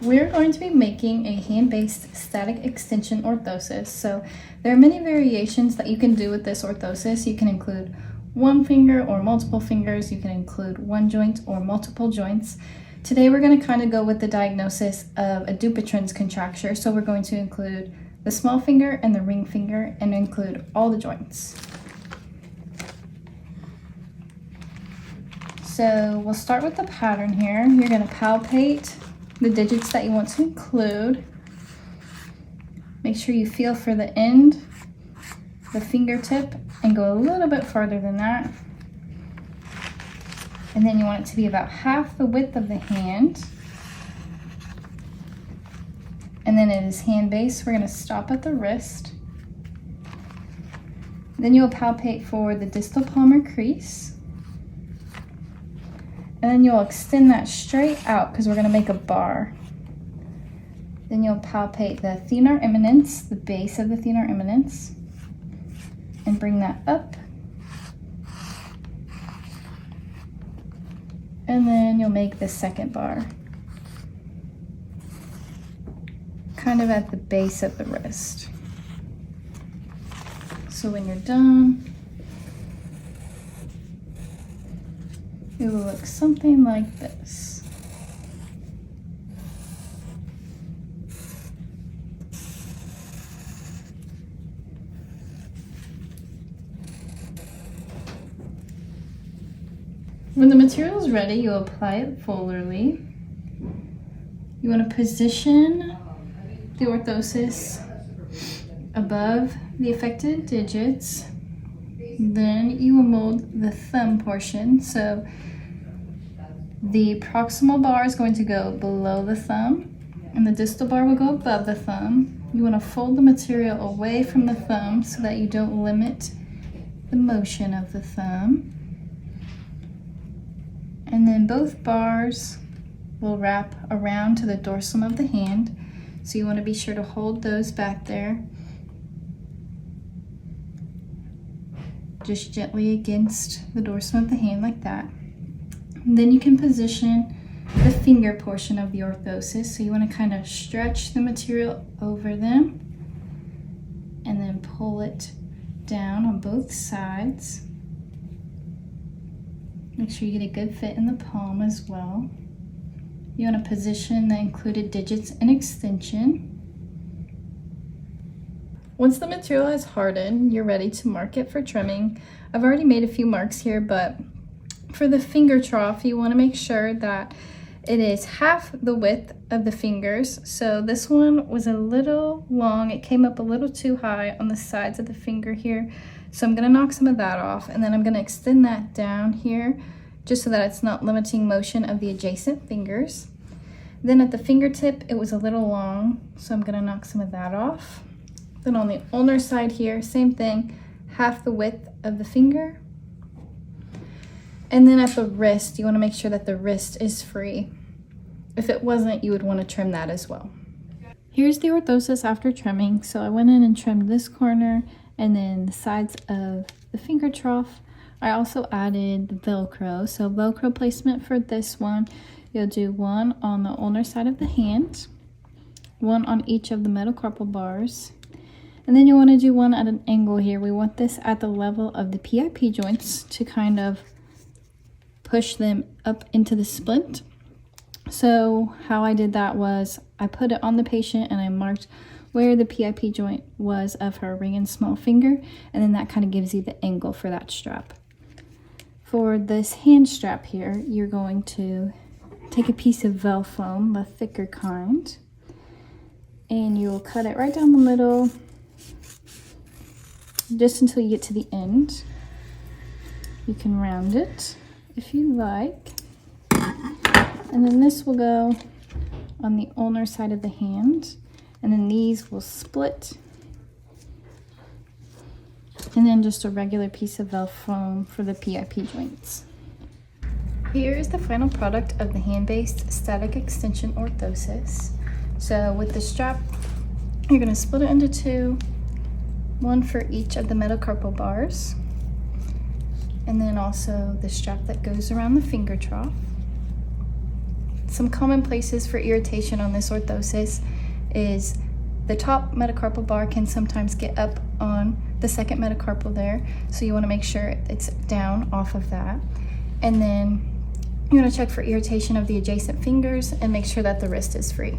We're going to be making a hand-based static extension orthosis. So there are many variations that you can do with this orthosis. You can include one finger or multiple fingers. You can include one joint or multiple joints. Today we're going to kind of go with the diagnosis of a Dupuytren's contracture. So we're going to include the small finger and the ring finger and include all the joints. So we'll start with the pattern here. You're going to palpate the digits that you want to include. Make sure you feel for the end, the fingertip, and go a little bit farther than that. And then you want it to be about half the width of the hand. And then it is hand based. We're going to stop at the wrist. Then you'll palpate for the distal palmar crease. And then you'll extend that straight out because we're going to make a bar. Then you'll palpate the thenar eminence, the base of the thenar eminence, and bring that up. And then you'll make the second bar, kind of at the base of the wrist. So when you're done, it will look something like this. When the material is ready, you'll apply it volarly. You want to position the orthosis above the affected digits. Then you will mold the thumb portion. So the proximal bar is going to go below the thumb and the distal bar will go above the thumb. You want to fold the material away from the thumb so that you don't limit the motion of the thumb. And then both bars will wrap around to the dorsum of the hand. So you want to be sure to hold those back there, just gently against the dorsum of the hand like that. And then you can position the finger portion of the orthosis. So you want to kind of stretch the material over them and then pull it down on both sides. Make sure you get a good fit in the palm as well. You want to position the included digits in extension. Once the material has hardened, you're ready to mark it for trimming. I've already made a few marks here, but for the finger trough, you want to make sure that it is half the width of the fingers. So this one was a little long. It came up a little too high on the sides of the finger here. So I'm going to knock some of that off, and then I'm going to extend that down here just so that it's not limiting motion of the adjacent fingers. Then at the fingertip, it was a little long, so I'm going to knock some of that off. Then on the ulnar side here, same thing, half the width of the finger. And then at the wrist, you want to make sure that the wrist is free. If it wasn't, you would want to trim that as well. Here's the orthosis after trimming. So I went in and trimmed this corner and then the sides of the finger trough. I also added the Velcro. So Velcro placement for this one, you'll do one on the ulnar side of the hand, one on each of the metacarpal bars. And then you want to do one at an angle here. We want this at the level of the PIP joints to kind of push them up into the splint. So how I did that was I put it on the patient and I marked where the PIP joint was of her ring and small finger, and then that kind of gives you the angle for that strap. For this hand strap here, you're going to take a piece of Vel foam, the thicker kind, and you'll cut it right down the middle just until you get to the end. You can round it if you like. And then this will go on the ulnar side of the hand, and then these will split. And then just a regular piece of Vel foam for the PIP joints. Here is the final product of the hand-based static extension orthosis. So with the strap, you're going to split it into two, one for each of the metacarpal bars, and then also the strap that goes around the finger trough. some common places for irritation on this orthosis is the top metacarpal bar can sometimes get up on the second metacarpal there, so you want to make sure it's down off of that. And then you want to check for irritation of the adjacent fingers and make sure that the wrist is free.